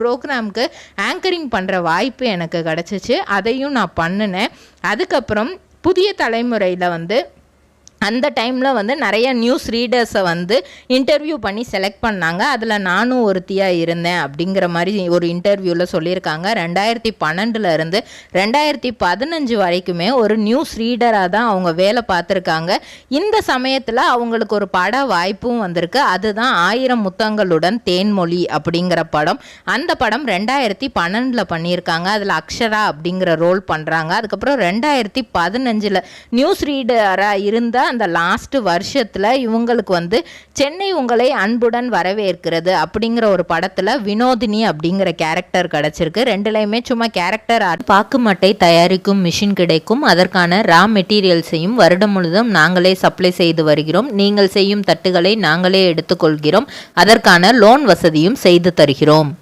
ப்ரோக்ராமுக்கு ஆங்கரிங் பண்ணுற வாய்ப்பு எனக்கு கிடச்சிச்சு. அதையும் நான் பண்ணினேன். அதுக்கப்புறம் புதிய தலைமுறையில் அந்த டைமில் நிறைய நியூஸ் ரீடர்ஸை இன்டர்வியூ பண்ணி செலக்ட் பண்ணாங்க. அதில் நானும் ஒருத்தியாக இருந்தேன் அப்படிங்கிற மாதிரி ஒரு இன்டர்வியூவில் சொல்லியிருக்காங்க. 2012 2015 வரைக்குமே ஒரு நியூஸ் ரீடராக தான் அவங்க வேலை பார்த்துருக்காங்க. இந்த சமயத்தில் அவங்களுக்கு ஒரு பட வாய்ப்பும் வந்திருக்கு. அதுதான் 1000 முத்தங்களுடன் தேன்மொழி அப்படிங்கிற படம். அந்த படம் 2012 பண்ணியிருக்காங்க. அதில் அக்ஷரா அப்படிங்கிற ரோல் பண்ணுறாங்க. அதுக்கப்புறம் 2015 நியூஸ் ரீடராக இருந்த அந்த லாஸ்ட் வருஷத்துல இவங்களுக்கு சென்னை உங்களை அன்புடன் வரவேற்கிறது அப்படிங்கிற ஒரு படத்துல வினோதினி அப்படிங்கிற கேரக்டர் கிடைச்சிருக்கு. ரெண்டுலையுமே சும்மா கேரக்டர் பாக்கு மட்டை தயாரிக்கும் மிஷின் கிடைக்கும். அதற்கான ரா மெட்டீரியல்ஸையும் வருடம் முழுதும் நாங்களே சப்ளை செய்து வருகிறோம். நீங்கள் செய்யும் தட்டுகளை நாங்களே எடுத்துக்கொள்கிறோம். அதற்கான லோன் வசதியும் செய்து தருகிறோம்.